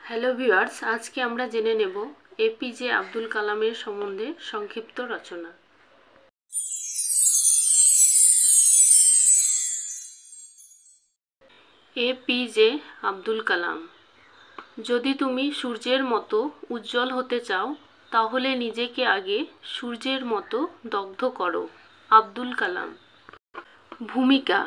Hello viewers, আজকে আমরা জেনে নেব এপিজে আব্দুল কালামের সম্বন্ধে সংক্ষিপ্ত রচনা। এপিজে আব্দুল কালাম। যদি তুমি সূর্যের মতো উজ্জ্বল হতে চাও, তাহলে নিজেকে আগে সূর্যের মতো দগ্ধ করো। আব্দুল কালাম। ভূমিকা: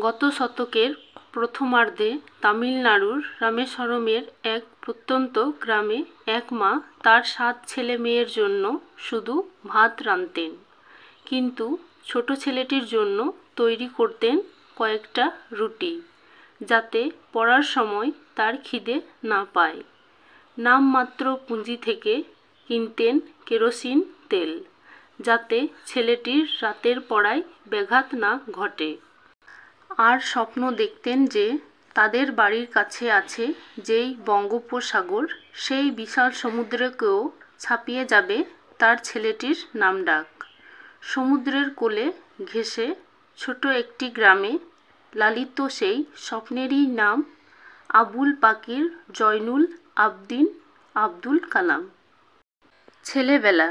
গত শতকের প্রথমার্ধে তামিলনাড়ুর রামেশ্বরমের এক প্রত্যন্ত গ্রামে এক মা তার 7 ছেলে মেয়ের জন্য শুধু ভাত রাঁধতেন, কিন্তু ছোট ছেলেটির জন্য তৈরি করতেন কয়েকটা রুটি, যাতে পড়ার সময় তার খিদে না পায়। নামমাত্র পুঁজি থেকে কিনতেন কেরোসিন তেল, যাতে ছেলেটির রাতের পড়ায় ব্যাঘাত না ঘটে। আর স্বপ্ন দেখতেন যে তাদের বাড়ির কাছে আছে যেই বঙ্গোপসাগর, সেই বিশাল সমুদ্রকেও ছাপিয়ে যাবে তার ছেলেটির নামডাক। সমুদ্রের কোলে ঘেঁষে ছোট একটি গ্রামে লালিত সেই স্বপ্নেরই নাম আবুল পাকির জয়নুল আবদিন আব্দুল কালাম। ছেলেবেলা: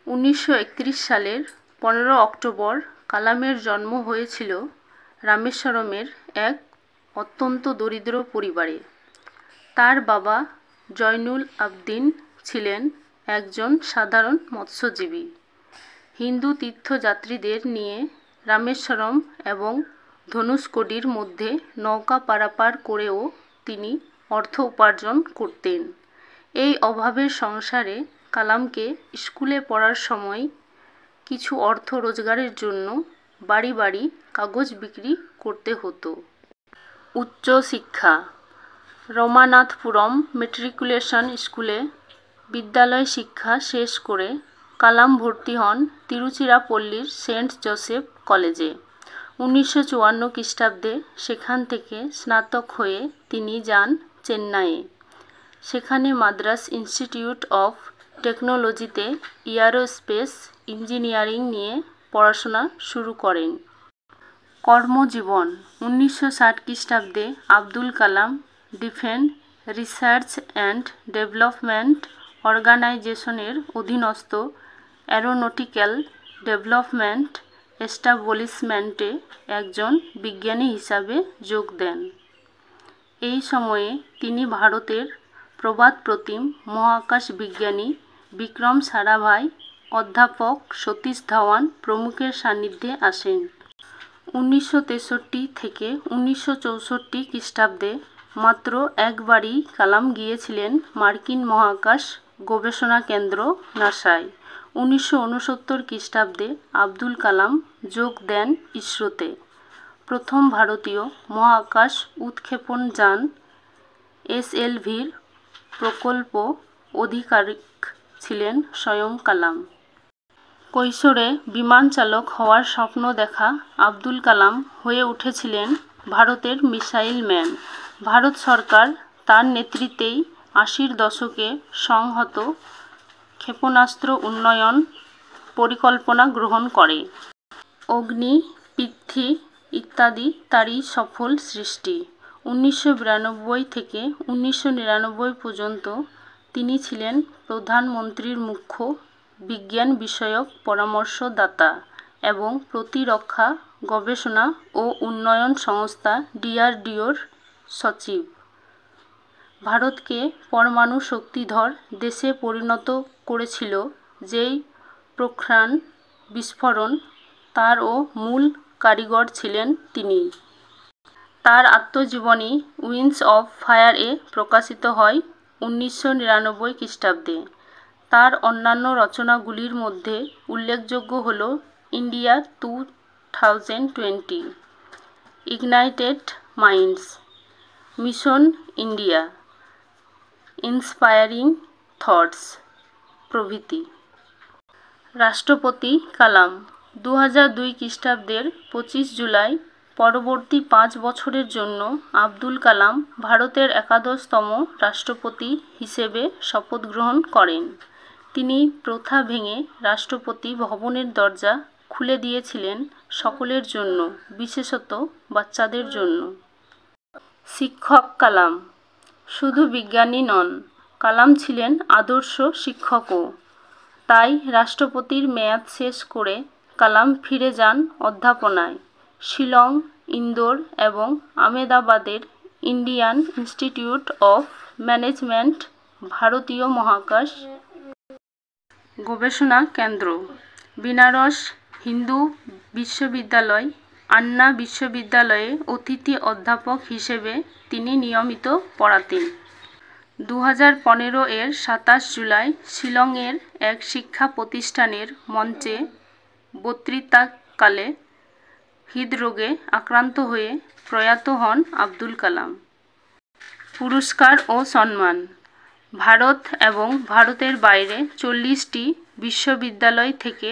1931 সালের 15 অক্টোবর কালামের জন্ম হয়েছিল রামেশ্বরমের এক অত্যন্ত দরিদ্র পরিবারে। তার বাবা জয়নুল আবদিন ছিলেন একজন সাধারণ মৎস্যজীবী। হিন্দু তীর্থযাত্রীদের নিয়ে রামেশ্বরম এবং ধনুষকোডির মধ্যে নৌকা পারাপার করেও তিনি অর্থ উপার্জন করতেন। এই অভাবের সংসারে কালামকে স্কুলে পড়ার সময় কিছু অর্থ রোজগারের জন্য বাড়ি বাড়ি কাগজ বিক্রি করতে হতো। উচ্চশিক্ষা: রমানাথপুরম মেট্রিকুলেশন স্কুলে বিদ্যালয় শিক্ষা শেষ করে কালাম ভর্তি হন তিরুচিরাপল্লীর সেন্ট জোসেফ কলেজে। 1954 খ্রিস্টাব্দে সেখান থেকে স্নাতক হয়ে তিনি যান চেন্নাইয়ে। সেখানে মাদ্রাস ইনস্টিটিউট অফ টেকনোলজিতে এয়ারোস্পেস ইঞ্জিনিয়ারিং নিয়ে পড়াশোনা শুরু করেন। কর্মজীবন: 1960 খ্রিস্টাব্দে Abdul Kalam defence research and development অর্গানাইজেশনের অধীনস্থ অ্যারোনটিক্যাল ডেভেলপমেন্ট এস্টাবলিশমেন্টে একজন বিজ্ঞানী হিসাবে যোগ দেন। এই সময়ে তিনি ভারতের প্রবাদপ্রতিম মহাকাশ বিজ্ঞানী বিক্রম সারাভাই, অধ্যাপক সতীশ ধাওয়ান প্রমুখের সান্নিধ্যে আসেন। 1963 থেকে 1964 খ্রিস্টাব্দে মাত্র একবারই কালাম গিয়েছিলেন মার্কিন মহাকাশ গবেষণা কেন্দ্র নাসায়। 1969 খ্রিস্টাব্দে আব্দুল কালাম যোগ দেন ইসরোতে। প্রথম ভারতীয় মহাকাশ উৎক্ষেপণ যান এসএলভির প্রকল্প অধিকারিক ছিলেন স্বয়ং কালাম। কৈশোরে বিমান চালক হওয়ার স্বপ্ন দেখা আব্দুল কালাম হয়ে উঠেছিলেন ভারতের মিসাইল ম্যান। ভারত সরকার তার নেতৃত্বেই 80-র দশকে সংহত ক্ষেপণাস্ত্র উন্নয়ন পরিকল্পনা গ্রহণ করে। অগ্নি, পৃথ্বী ইত্যাদি তারই সফল সৃষ্টি। 1992 থেকে 1999 পর্যন্ত তিনি ছিলেন প্রধানমন্ত্রীর মুখ্য বিজ্ঞান বিষয়ক পরামর্শদাতা এবং প্রতিরক্ষা গবেষণা ও উন্নয়ন সংস্থা ডিআরডিওর সচিব। ভারতকে পরমাণু শক্তিধর দেশে পরিণত করেছিল যেই পোখরান বিস্ফোরণ, তারও মূল কারিগর ছিলেন তিনি। তার আত্মজীবনী উইংস অফ ফায়ার-এ প্রকাশিত হয় 1999 খ্রিস্টাব্দে। তার অন্যান্য রচনাগুলির মধ্যে উল্লেখযোগ্য হল India 2020, ignited minds, mission India, inspiring thoughts প্রভৃতি। রাষ্ট্রপতি কালাম: 2002 খ্রিস্টাব্দের 25 জুলাই পরবর্তী 5 বছরের জন্য আব্দুল কালাম ভারতের একাদশতম রাষ্ট্রপতি হিসেবে শপথ গ্রহণ করেন। তিনি প্রথা ভেঙে রাষ্ট্রপতি ভবনের দরজা খুলে দিয়েছিলেন সকলের জন্য, বিশেষত বাচ্চাদের জন্য। শিক্ষক কালাম: শুধু বিজ্ঞানী নন, কালাম ছিলেন আদর্শ শিক্ষকও। তাই রাষ্ট্রপতির মেয়াদ শেষ করে কালাম ফিরে যান অধ্যাপনায়। শিলং, ইন্দোর এবং আহমেদাবাদের ইন্ডিয়ান ইনস্টিটিউট অফ ম্যানেজমেন্ট, ভারতীয় মহাকাশ গবেষণা কেন্দ্র, বেনারস হিন্দু বিশ্ববিদ্যালয়, আন্না বিশ্ববিদ্যালয়ে অতিথি অধ্যাপক হিসেবে তিনি নিয়মিত পড়াতেন। 2015 এর 27 জুলাই শিলংয়ের এক শিক্ষা প্রতিষ্ঠানের মঞ্চে বক্তৃতাকালে হৃদরোগে আক্রান্ত হয়ে প্রয়াত হন আবদুল কালাম। পুরস্কার ও সম্মান। ভারত এবং ভারতের বাইরে 40টি বিশ্ববিদ্যালয় থেকে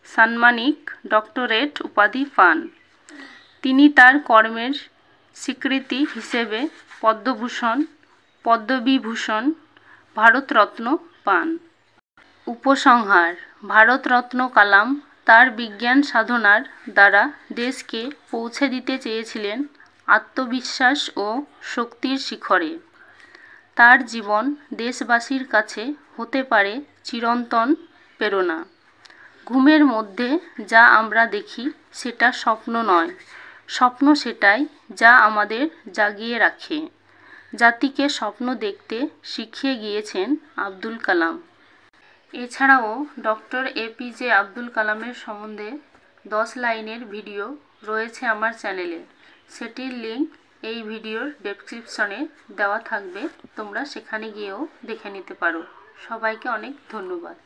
সাম্মানিক ডক্টরেট উপাধি পান। তিনি তার কর্মের স্বীকৃতি হিসেবে পদ্মভূষণ, পদ্মবিভূষণ, ভারতরত্ন পান। উপসংহার: ভারতরত্ন কালাম তার বিজ্ঞান সাধনার দ্বারা দেশকে পৌঁছে দিতে চেয়েছিলেন আত্মবিশ্বাস ও শক্তির শিখরে। তার জীবন দেশবাসীর কাছে হতে পারে চিরন্তন প্রেরণা। ঘুমের মধ্যে যা আমরা দেখি সেটা স্বপ্ন নয়, স্বপ্ন সেটাই যা আমাদের জাগিয়ে রাখে। জাতিকে স্বপ্ন দেখতে শিখিয়ে গিয়েছেন আবদুল কালাম। এছাড়াও ডক্টর এপিজে আবদুল কালামের সম্বন্ধে 10 লাইনের ভিডিও রয়েছে আমার চ্যানেলে। সেটির লিঙ্ক এই ভিডিওর ডেসক্রিপশনে দেওয়া থাকবে, তোমরা সেখানে গিয়েও দেখে নিতে পারো। সবাইকে অনেক ধন্যবাদ।